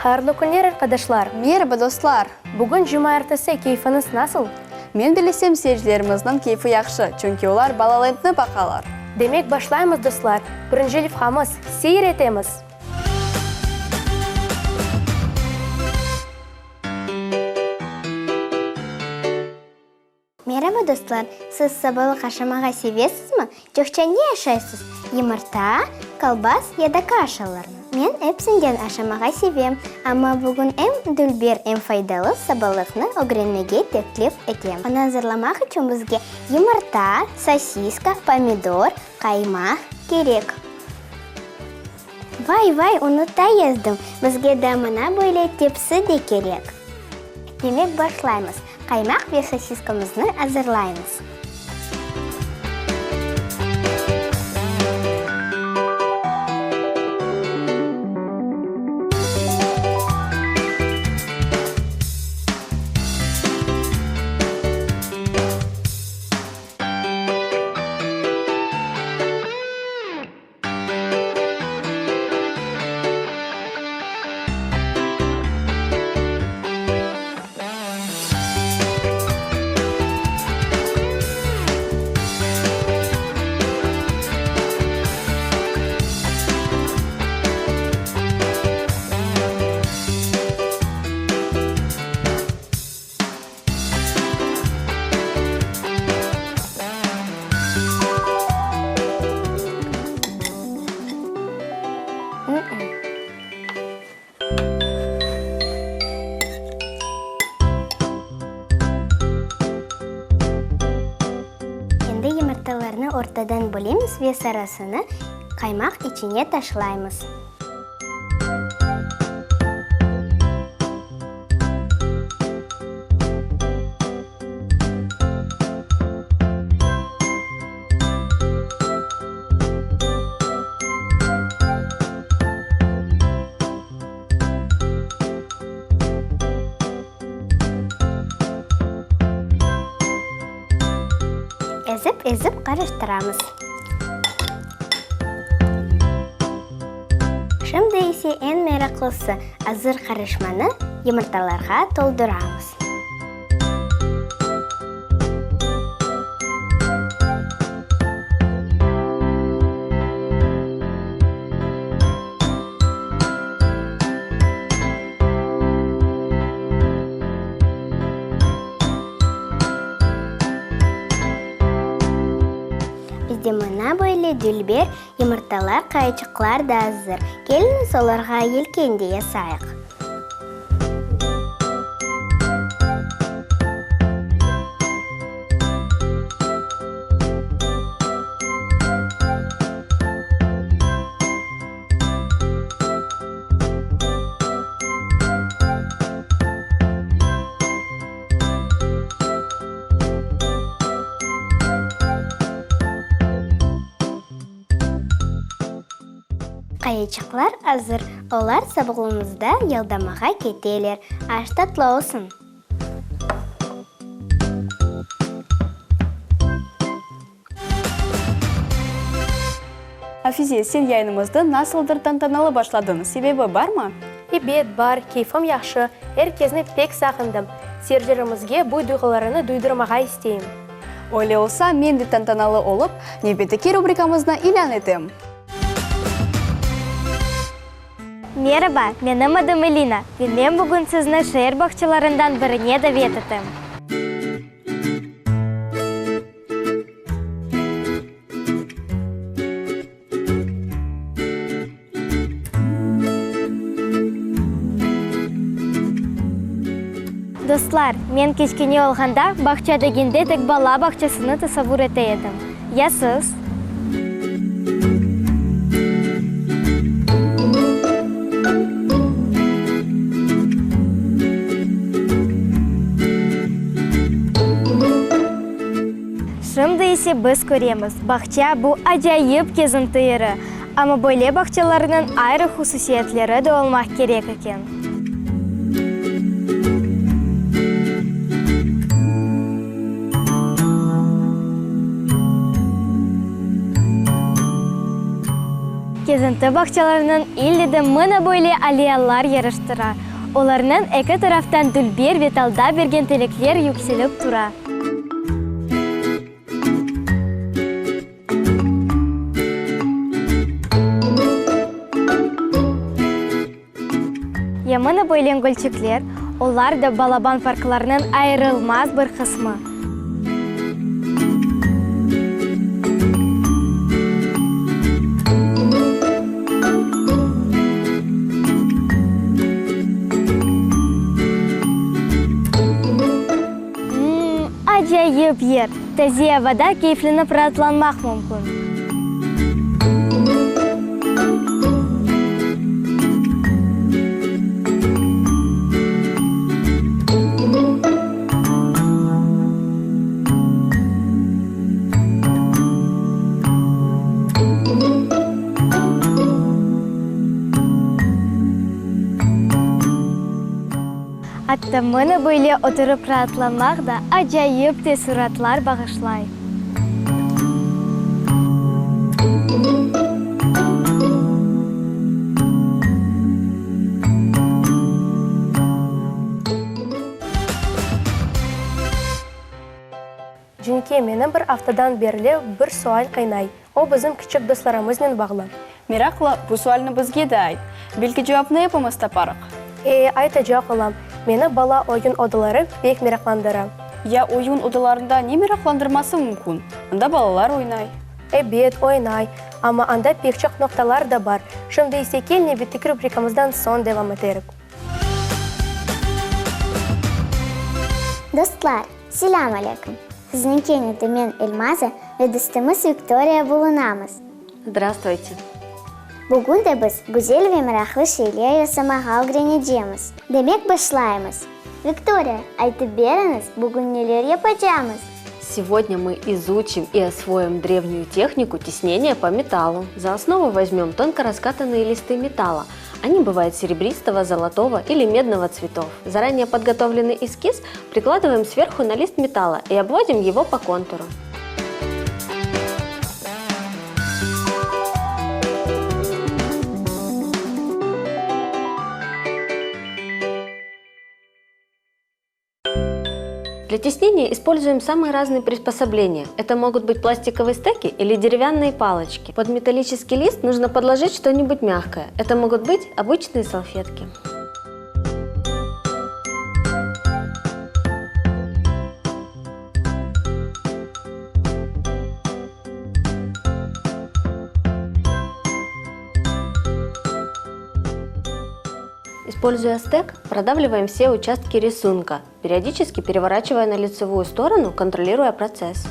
Hayırlı günler arkadaşlar. Merhaba dostlar. Bugün cuma ertesi keyfiniz nasıl? Men bilesem seyircilerimizin keyfi yaxşı, çünkü ular Balalandni bakalar. Demek başlayımız dostlar. Birinci lifhamız seyir etemiz. Merhaba dostlar, siz sabahlık aşamağı sevesizmi? Çokça ne yaşaysınız? Yumurta, kalbas ya da kaşalarını? Men hepsinden aşamağı sevem, ama bugün en dülber, en faydalı sabahlıkını öğrenmeye teklif edeyim. Onu hazırlamak için bizge yumurta, sosiska, pomidor, kaymak gerek. Vay, unutta yazdım. Bizge damına böyle tepsi de gerek. Demek başlayımız. Kaymak ve sosiskamızı hazırlayınız. Şimdi yumurtalarını ortadan bölemiz ve sarısını kaymak içine taşlayımız. Ezip karıştıramız. Şimdi ise en meraklısı hazır karışmanı yumurtalarga dolduramız. Bizde mana böyle dülber yumurtalar, kayıcıklar da hazır. Gelin solarga yelkende yasayık. Kayıcıklar hazır. Olar sabıqlımızda yaldamağa keteler. Aş tatlı olsun. Hafize, sen yayınımızda nasıldır tantanalı başladın? Sebebi var mı? Evet var, keyfim yaxşı. Herkesini pek sağındım. Seyircilerimizge bu duygularını duydurmağa isteyim. Öyle olsa men de tantanalı olup nöbetdeki rubrikamızda ilan ettim. Merhaba, benim adım Elina ve ben bugün sizni şehir bahçelerinden birine davet ettim. Dostlar, men kechkine olganda bahçedeginde tek bala bahçesini tasavvur eteydim. Ya siz? Şimdi ise biz göremiz. Bahçe bu acayip gezinti yeri. Ama böyle bahçelerinin ayrı hususiyetleri de olmak gerek eken. Кезінті бақчаларының 50 мыңа бойлы алиялар ярыштыра. Оларның эки тарафтан дүлбер веталда берген телеклер yüкселіп тұра. Ямына бойлен гөлчеклер, олар да балабан паркларының айрылмаз бір қысмы. Acayip yer. Тәзе вода keyiflenip rahatlanmak mümkün. Hatta mını böyle oturup rahatlamak da acayip de suratlar bağışlay. Жүнке, менің бір аптадан берлі бір суал қайнай. О біздің küçük достарымызмен бағлы. Мирақла, бұл суалны бізге де айт. Белгі жауапны епіміз тапарық. Айта жауап олам. Мені бала ойын одалары бек мерақландыры. Я ойын одаларында не мерақландырмасы мүмкін? Анда балалар ойнай. Бет ойнай, ama анда pek çok noktalar da бар. Şimdi ise kelini bitik rubrikamızdan son devam ederik. Достар, selam алейкум. Sizin kenedi men Elmaza ve dostumuz Viktoriya bulunamız. Здравствуйте. Bugün de biz güzel ve meraklı şeyler yaşamağa öğreneceğiz. Demek başlayımız. Виктория, айтып беріңіз, bugün neler yapacağımız? Сегодня мы изучим и освоим древнюю технику теснения по металлу. За основу возьмем тонко раскатанные листы металла. Они бывают серебристого, золотого или медного цветов. Заранее подготовленный эскиз прикладываем сверху на лист металла и обводим его по контуру. Для теснения используем самые разные приспособления. Это могут быть пластиковые стеки или деревянные палочки. Под металлический лист нужно подложить что-нибудь мягкое. Это могут быть обычные салфетки. Используя стек, продавливаем все участки рисунка, периодически переворачивая на лицевую сторону, контролируя процесс.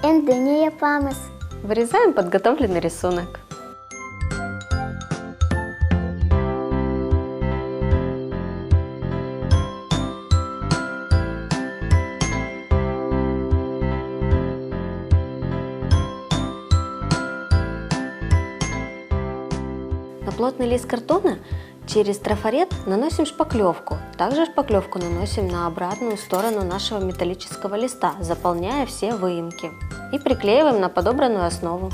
Endi ne yapamız? Вырезаем подготовленный рисунок. На плотный лист картона через трафарет наносим шпаклевку. Также шпаклевку наносим на обратную сторону нашего металлического листа, заполняя все выемки. И приклеиваем на подобранную основу.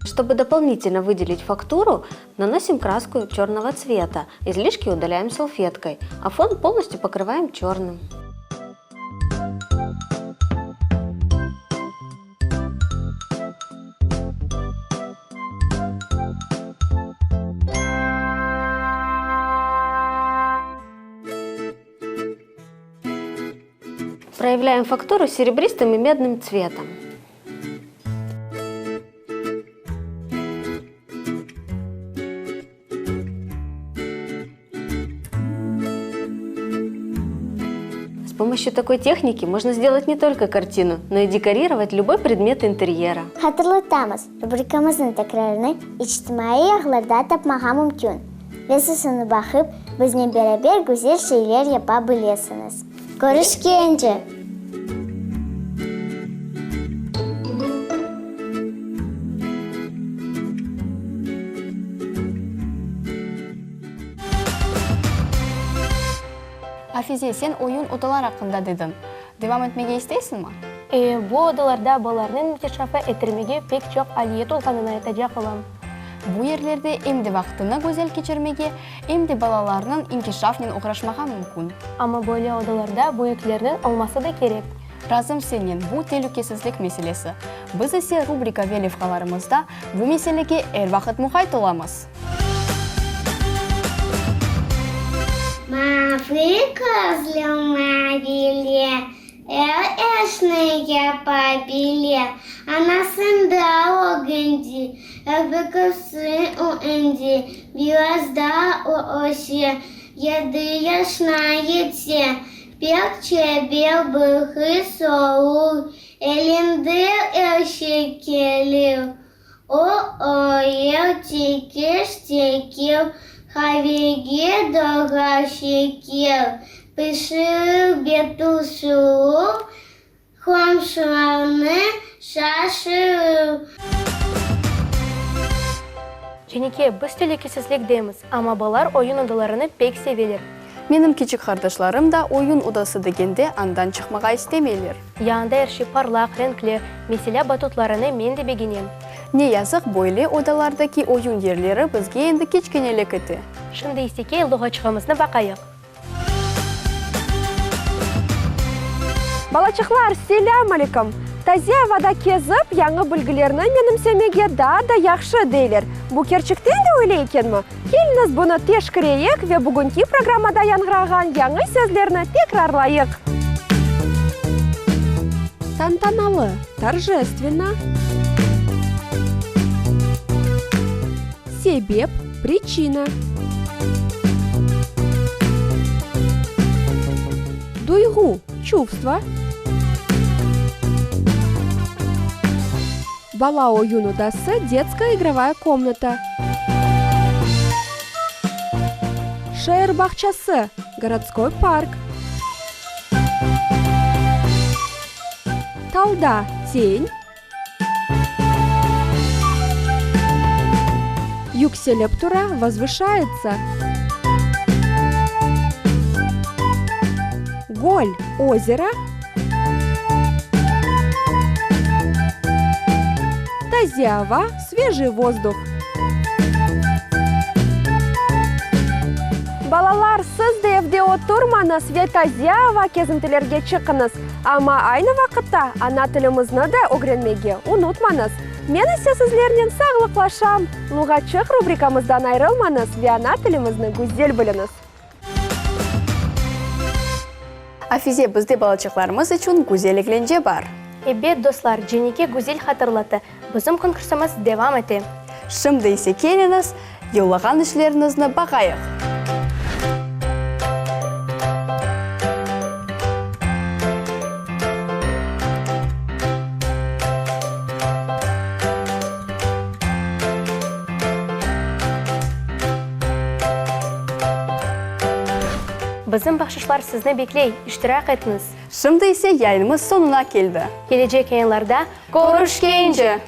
Чтобы дополнительно выделить фактуру, наносим краску черного цвета, излишки удаляем салфеткой, а фон полностью покрываем черным. Проявляем фактуру серебристым и медным цветом. помощью такой техники можно сделать не только картину, но и декорировать любой предмет интерьера. Хатırlatамыз, рубрикамыздың тәкрарыны ijtimoiy ягъларда тапмаға мүмкін. Весісіні бақып, бізбен бәрабер гүзел шейлер япа білесіңіз. Көрішкенше! Афизе, сен ойын удалар ақында дедің. Девам етмеге істейсің ма? Бұл одаларда баларның инкишафы әтірмеге пек жоқ алиет олғанын айтажа қылам. Бұл ерлерде емді вақтыны көзел кечірмеге, емді балаларының инкишафнен ұғырашмаға мүмкін. Ама бөлі одаларда бұйыклердің olması da керек. Разым сенен бұл телукесізлік меселесі. Біз есе рубрика велевқаларымызда бұл меселеге әр вақыт мұхайт оламыз. Mavi kızlı mavili, esneye babili, anasında o genci, öbürküsü o enci, biraz da o oşi, 7 yaşına yetse, pek bir bıhı soğuk, elinde eşek geliyor, o oya çekir, Havige дорога шекер, пиши бетушу, хомшаны шашы. Женеке, біз телекесізлік дейміз, ама балар ойын одаларыны пек севелер. Менің кичік қардашларым да ойын удасы дегенде андан чықмаға істемейлер. Яғында әрші парлақ, ренклі, меселе батутларыны мен де бегенем. Не язық бойлы одалардaki ойын ерлері бізге енді кечкенелі кіті. Шынды істеке лұғачығымызны бақайық. Балачықлар, селям алейкум. Тазия вада кезіп, яңы білгілеріні менім семеге да яқшы дейлер. Бұ керчіктен де өйлі екен ма? Келіңіз бұны тешкірейік ве бүгінгі программада яңғыраған яңы сөзлеріні текрарлайық. Тантаналы, торжественно. Себеп, причина. Дуйгу, чувство. Бала ойын удасы, детская игровая комната. Шер бақчасы, городской парк. Талда, тень. Юкселеп тура, возвышается. Голь, озеро. Тазиава, свежий воздух. Балалар, сіз де евде отырмаңыз ве Тазиава кезінтілерге чықыңыз. Ама айны вақытта ана тілімізні де öğrenмеге ұнытмаңыз. Мен есе сізлерінен сағлықлашам. Луғачық рубрикамыздан айрылмаңыз ве ана тілімізні гүзел біліңіз. Афизе, бізде балачықларымыз үшін гүзелікленже бар. Бет достар, Женеке гүзел хатырлаты. Біздің конкурсымыз девам еті. Шымды есе келіңіз, еулаған ішлеріңізні бағайық. Біздің бақшышлар сізні беклей, іштірақ етіңіз. Шымды есе яйнымыз сонына келді. Келecek yayınlarda Көрішкенше!